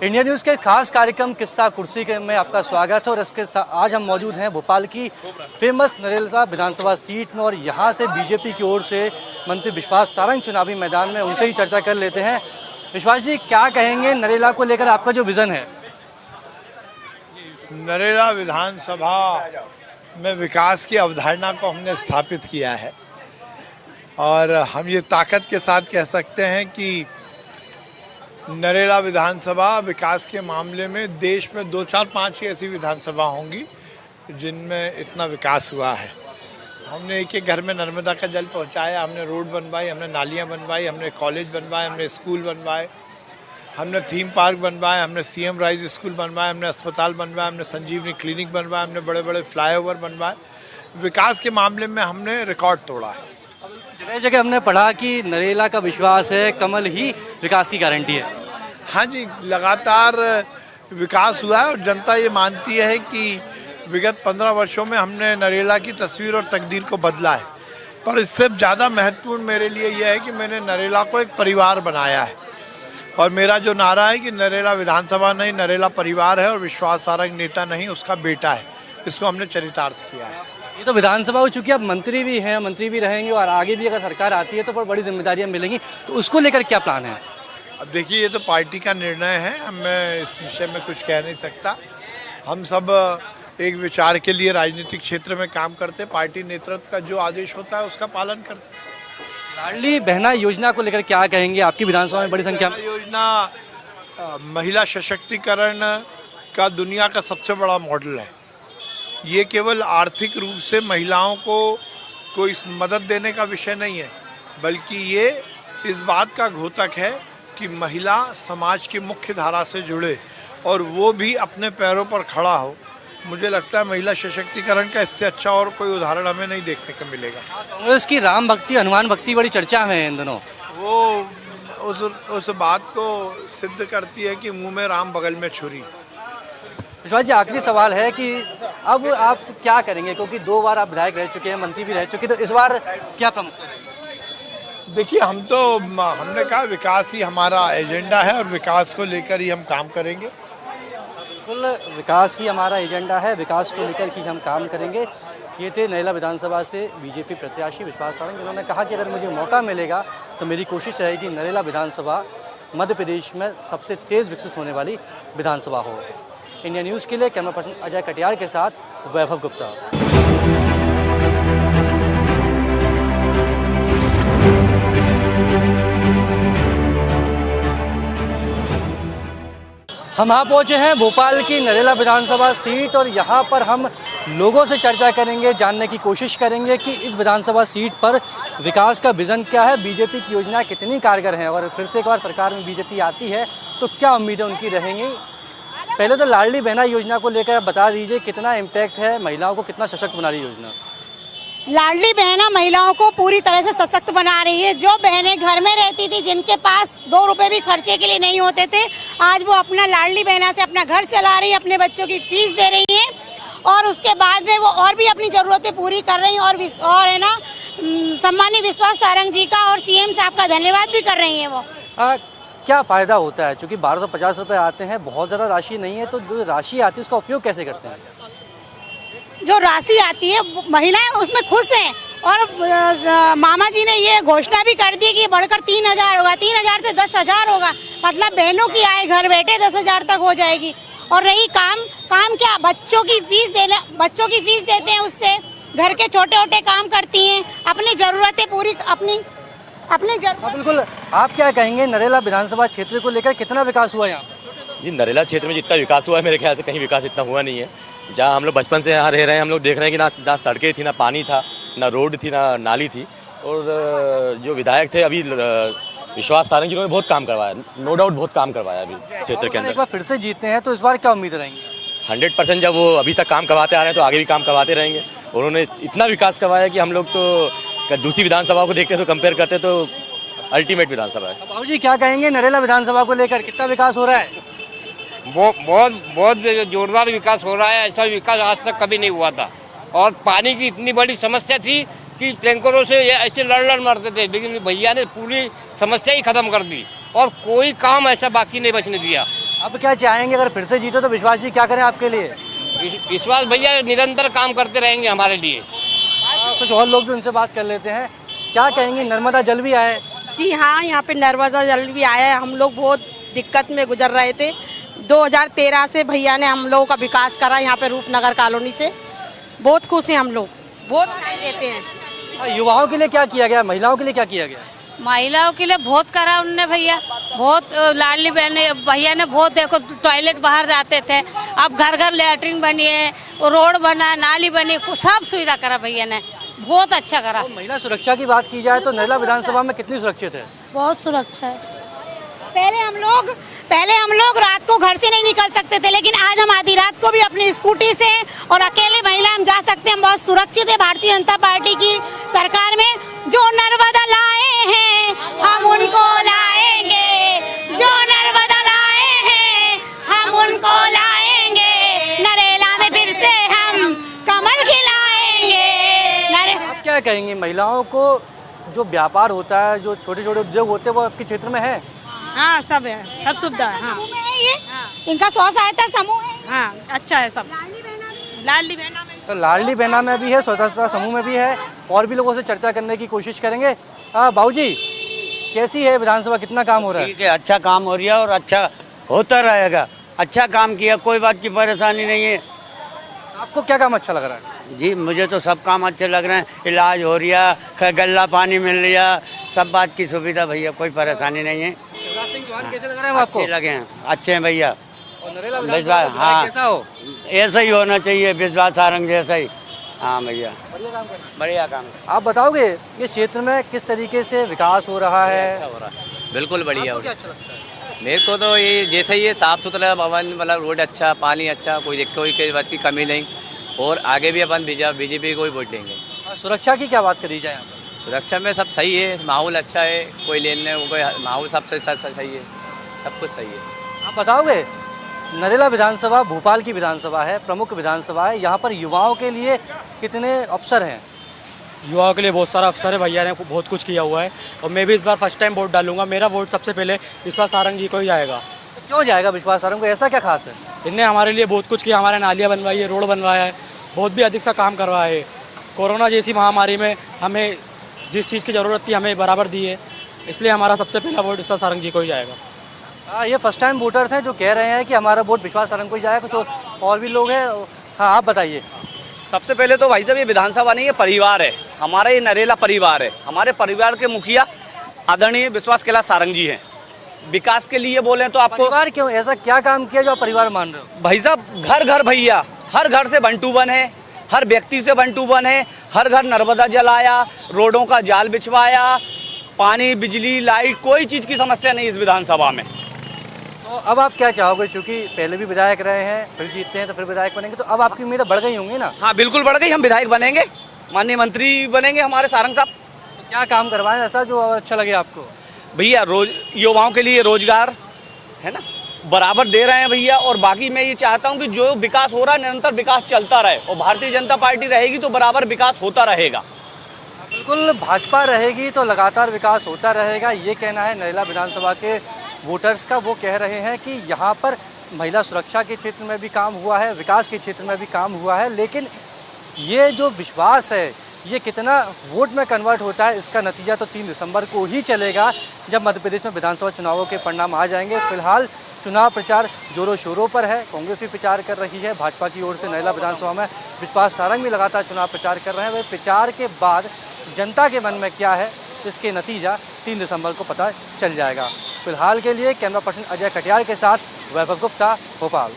India news के खास कार्यक्रम किस्सा कुर्सी के में आपका स्वागत है। और इसके आज हम मौजूद हैं भोपाल की फेमस नरेला विधानसभा सीट में और यहाँ से बीजेपी की ओर से मंत्री विश्वास सारंग चुनावी मैदान में, उनसे ही चर्चा कर लेते हैं। विश्वास जी, क्या कहेंगे नरेला को लेकर आपका जो विज़न है? नरेला विधानसभा में विकास की अवधारणा को हमने स्थापित किया है और हम ये ताकत के साथ कह सकते हैं कि नरेला विधानसभा विकास के मामले में देश में 2, 4, 5 ही ऐसी विधानसभा होंगी जिनमें इतना विकास हुआ है। हमने एक घर में नर्मदा का जल पहुंचाया, हमने रोड बनवाई, हमने नालियां बनवाई, हमने कॉलेज बनवाए, हमने स्कूल बनवाए, हमने थीम पार्क बनवाए, हमने सीएम राइज स्कूल बनवाए, हमने अस्पताल बनवाए, हमने संजीवनी क्लिनिक बनवाए, हमने बड़े बड़े फ्लाईओवर बनवाए। विकास के मामले में हमने रिकॉर्ड तोड़ा है। जगह जगह हमने पढ़ा कि नरेला का विश्वास है, कमल ही विकास की गारंटी है। हाँ जी, लगातार विकास हुआ है और जनता ये मानती है कि विगत 15 वर्षों में हमने नरेला की तस्वीर और तकदीर को बदला है। पर इससे ज़्यादा महत्वपूर्ण मेरे लिए यह है कि मैंने नरेला को एक परिवार बनाया है और मेरा जो नारा है कि नरेला विधानसभा नहीं, नरेला परिवार है और विश्वास सारंग नेता नहीं, उसका बेटा है। इसको हमने चरितार्थ किया है। ये तो विधानसभा हो चुकी है, अब मंत्री भी हैं, मंत्री भी रहेंगे और आगे भी अगर सरकार आती है तो पर बड़ी जिम्मेदारियां मिलेंगी, तो उसको लेकर क्या प्लान है? अब देखिए, ये तो पार्टी का निर्णय है, मैं इस विषय में कुछ कह नहीं सकता। हम सब एक विचार के लिए राजनीतिक क्षेत्र में काम करते, पार्टी नेतृत्व का जो आदेश होता है उसका पालन करते। लाडली बहना योजना को लेकर क्या कहेंगे? आपकी विधानसभा में बड़ी संख्या में योजना महिला सशक्तिकरण का दुनिया का सबसे बड़ा मॉडल है। ये केवल आर्थिक रूप से महिलाओं को कोई मदद देने का विषय नहीं है, बल्कि ये इस बात का घोतक है कि महिला समाज की मुख्य धारा से जुड़े और वो भी अपने पैरों पर खड़ा हो। मुझे लगता है महिला सशक्तिकरण का इससे अच्छा और कोई उदाहरण हमें नहीं देखने को मिलेगा। कांग्रेस की राम भक्ति, हनुमान भक्ति बड़ी चर्चा में है इन दिनों। वो उस बात को सिद्ध करती है कि मुंह में राम बगल में छुरी। विश्वास जी, आखिरी सवाल है कि अब आप क्या करेंगे, क्योंकि 2 बार आप विधायक रह चुके हैं, मंत्री भी रह चुके हैं, तो इस बार क्या प्रमुख? देखिए, हमने कहा विकास ही हमारा एजेंडा है और विकास को लेकर ही हम काम करेंगे। बिल्कुल, विकास ही हमारा एजेंडा है, विकास को लेकर ही हम काम करेंगे। ये थे नरेला विधानसभा से बीजेपी प्रत्याशी विश्वास सारंग, जिन्होंने कहा कि अगर मुझे मौका मिलेगा तो मेरी कोशिश रहेगी नरेला विधानसभा मध्य प्रदेश में सबसे तेज़ विकसित होने वाली विधानसभा हो। इंडिया न्यूज़ के लिए कैमरा पर्सन अजय कटियार के साथ वैभव गुप्ता। हम यहाँ पहुँचे हैं भोपाल की नरेला विधानसभा सीट और यहाँ पर हम लोगों से चर्चा करेंगे, जानने की कोशिश करेंगे कि इस विधानसभा सीट पर विकास का विज़न क्या है, बीजेपी की योजना कितनी कारगर है और फिर से एक बार सरकार में बीजेपी आती है तो क्या उम्मीदें उनकी रहेंगी। पहले तो लाडली बहना योजना को लेकर बता दीजिए, कितना इम्पैक्ट है, महिलाओं को कितना सशक्त बना रही योजना? लाडली बहना महिलाओं को पूरी तरह से सशक्त बना रही है। जो बहनें घर में रहती थी, जिनके पास 2 रुपए भी खर्चे के लिए नहीं होते थे, आज वो अपना लाडली बहना से अपना घर चला रही है, अपने बच्चों की फीस दे रही है और उसके बाद में वो और भी अपनी ज़रूरतें पूरी कर रही हैं और है ना, सम्मानीय विश्वास सारंग जी का और सीएम साहब का धन्यवाद भी कर रही हैं। वो क्या फ़ायदा होता है? क्योंकि 1250 रुपये आते हैं, बहुत ज़्यादा राशि नहीं है, तो जो राशि आती है उसका उपयोग कैसे करते हैं? जो राशि आती है महिलाएं उसमें खुश हैं और मामा जी ने ये घोषणा भी कर दी कि बढ़कर 3000 होगा, 3000 से 10,000 होगा। मतलब बहनों की आय घर बैठे 10,000 तक हो जाएगी। और रही काम क्या, बच्चों की फीस देते हैं, उससे घर के छोटे छोटे काम करती हैं, अपनी ज़रूरतें पूरी अपनी बिल्कुल। आप क्या कहेंगे नरेला विधानसभा क्षेत्र को लेकर, कितना विकास हुआ यहाँ? जी, नरेला क्षेत्र में जितना विकास हुआ है मेरे ख्याल से कहीं विकास इतना हुआ नहीं है। जहाँ हम लोग बचपन से यहाँ रह रहे हैं, हम लोग देख रहे हैं कि ना सड़कें थी, ना पानी था, ना रोड थी, ना नाली थी। और जो विधायक थे अभी विश्वास सारंग जी ने बहुत काम करवाया, नो डाउट बहुत काम करवाया अभी क्षेत्र के अंदर। एक बार फिर से जीतते हैं तो इस बार क्या उम्मीद रहेंगी? 100% जब वो अभी तक काम करवाते आ रहे हैं तो आगे भी काम करवाते रहेंगे। उन्होंने इतना विकास करवाया कि हम लोग तो दूसरी विधानसभा को देखते तो कंपेयर करते तो अल्टीमेट विधानसभा है। बाबू जी, क्या कहेंगे नरेला विधानसभा को लेकर, कितना विकास हो रहा है? बहुत जोरदार विकास हो रहा है। ऐसा विकास आज तक कभी नहीं हुआ था। और पानी की इतनी बड़ी समस्या थी कि टैंकरों से ये ऐसे लड़ मरते थे, लेकिन भैया ने पूरी समस्या ही खत्म कर दी और कोई काम ऐसा बाकी नहीं बचने दिया। अब क्या चाहेंगे अगर फिर से जीते तो विश्वास जी क्या करें आपके लिए? विश्वास भैया निरंतर काम करते रहेंगे हमारे लिए। कुछ और लोग भी उनसे बात कर लेते हैं। क्या कहेंगे, नर्मदा जल भी आए? जी हाँ, यहाँ पे नर्मदा जल भी आया है। हम लोग बहुत दिक्कत में गुजर रहे थे। 2013 से भैया ने हम लोगों का विकास करा यहाँ पे रूपनगर कॉलोनी से। बहुत खुश हैं हम लोग, बहुत देते हैं। युवाओं के लिए क्या किया गया, महिलाओं के लिए क्या किया गया? महिलाओं के लिए बहुत करा उनने भैया, बहुत लाडली बहन भैया ने बहुत, देखो टॉयलेट बाहर जाते थे, अब घर घर लैट्रिन बनी है, रोड बना, नाली बनी, सब सुविधा करा भैया ने, बहुत अच्छा करा। तो महिला सुरक्षा की बात की जाए तो नरेला विधानसभा में कितनी सुरक्षित है? बहुत सुरक्षा है। पहले हम लोग रात को घर से नहीं निकल सकते थे, लेकिन आज हम आधी रात को भी अपनी स्कूटी से और अकेले महिला हम जा सकते हैं। हम बहुत सुरक्षित है भारतीय जनता पार्टी की सरकार में। जो नर्मदा लाए हैं हम उनको लाएंगे, जो नर्मदा लाए हैं हम उनको लाएंगे, नरेला में फिर से हम कमल खिलाएंगे। आप क्या कहेंगे, महिलाओं को जो व्यापार होता है, जो छोटे छोटे उद्योग होते हैं, वो आपके क्षेत्र में है? हाँ, सब है, सब सुविधा है। हाँ, समूह है ये, इनका स्व सहायता समूह है। हाँ, अच्छा है सब। लाडली बहना में तो लाडली बहना में भी है, स्वतंत्रता समूह में भी है, और भी लोगों से चर्चा करने की कोशिश करेंगे। बाबूजी, कैसी है विधानसभा, कितना काम हो रहा है? ठीक है, अच्छा काम हो रहा है और अच्छा होता रहेगा। अच्छा काम किया, कोई बात की परेशानी नहीं है। आपको क्या काम अच्छा लग रहा है? जी मुझे तो सब काम अच्छे लग रहे हैं। इलाज हो रहा, गल्ला पानी मिल रहा, सब बात की सुविधा भैया, कोई परेशानी नहीं है। शिवराज सिंह चौहान कैसे लग रहे हैं आपको? अच्छे लगे हैं, अच्छे हैं भैया। और नरेला विधानसभा का हाँ, कैसा हो? ऐसा ही होना चाहिए, विश्वास सारंग जैसा ही। हाँ भैया, बढ़िया काम कर रहे हैं। बढ़िया काम। आप बताओगे इस क्षेत्र में किस तरीके से विकास हो रहा है? अच्छा हो रहा है, बिल्कुल बढ़िया हो आपको क्या रहा अच्छा लगता है? है। मेरे को तो ये जैसे ये साफ सुथरा भवन, मतलब रोड अच्छा, पानी अच्छा, कोई बात की कमी नहीं, और आगे भी अपन बीजेपी को ही वोट देंगे। और सुरक्षा की क्या बात करी जाए यहाँ पर? सुरक्षा में सब सही है, माहौल अच्छा है, कोई लेने कोई माहौल सब सही है, सब कुछ सही है। आप बताओगे, नरेला विधानसभा भोपाल की विधानसभा है, प्रमुख विधानसभा है, यहाँ पर युवाओं के लिए कितने अवसर हैं? युवाओं के लिए बहुत सारा अवसर है, भैया ने बहुत कुछ किया हुआ है, और मैं भी इस बार फर्स्ट टाइम वोट डालूंगा। मेरा वोट सबसे पहले विश्वास सारंग जी को ही जाएगा। तो क्यों जाएगा विश्वास सारंग को, ऐसा क्या खास है? इनने हमारे लिए बहुत कुछ किया, हमारे नालियाँ बनवाई है, रोड बनवाया है, बहुत भी अधिक सा काम करवाया है। कोरोना जैसी महामारी में हमें जिस चीज़ की ज़रूरत थी हमें बराबर दी है, इसलिए हमारा सबसे पहला वोट विश्वास सारंग जी को ही जाएगा। ये फर्स्ट टाइम वोटर्स हैं जो कह रहे हैं कि हमारा वोट विश्वास सारंग को ही जाएगा। कुछ और भी लोग हैं। हाँ, आप बताइए। सबसे पहले तो भाई साहब ये विधानसभा नहीं है, परिवार है हमारा, ये नरेला परिवार है। हमारे परिवार के मुखिया आदरणीय विश्वास कैलाश सारंग जी हैं। विकास के लिए बोले तो आपको, परिवार क्यों, ऐसा क्या काम किया जो आप परिवार मान रहे हो? भाई साहब घर घर भैया, हर घर से बंटू बन है, हर व्यक्ति से बंटू बन है, हर घर नर्मदा जलाया, रोडों का जाल बिछवाया, पानी बिजली लाइट, कोई चीज़ की समस्या नहीं इस विधानसभा में। तो अब आप क्या चाहोगे, चूंकि पहले भी विधायक रहे हैं, फिर जीतते हैं तो फिर विधायक बनेंगे, तो अब आपकी उम्मीदें बढ़ गई होंगी ना? हाँ बिल्कुल बढ़ गई, हम विधायक बनेंगे, माननीय मंत्री बनेंगे हमारे सारंग साहब। तो क्या काम करवाएं ऐसा जो अच्छा लगे आपको? भैया रोज युवाओं के लिए रोजगार है ना, बराबर दे रहे हैं भैया। और बाकी मैं ये चाहता हूँ कि जो विकास हो रहा है निरंतर विकास चलता रहे, और भारतीय जनता पार्टी रहेगी तो बराबर विकास होता रहेगा। बिल्कुल, भाजपा रहेगी तो लगातार विकास होता रहेगा, ये कहना है नरेला विधानसभा के वोटर्स का। वो कह रहे हैं कि यहाँ पर महिला सुरक्षा के क्षेत्र में भी काम हुआ है, विकास के क्षेत्र में भी काम हुआ है, लेकिन ये जो विश्वास है ये कितना वोट में कन्वर्ट होता है, इसका नतीजा तो 3 दिसंबर को ही चलेगा, जब मध्य प्रदेश में विधानसभा चुनावों के परिणाम आ जाएंगे। फिलहाल चुनाव प्रचार जोरों शोरों पर है, कांग्रेस भी प्रचार कर रही है, भाजपा की ओर से नरेला विधानसभा में विश्वास सारंग भी लगातार चुनाव प्रचार कर रहे हैं। वह प्रचार के बाद जनता के मन में क्या है, इसके नतीजा 3 दिसंबर को पता चल जाएगा। फिलहाल के लिए कैमरा पर्सन अजय कटियार के साथ वैभव गुप्ता, भोपाल।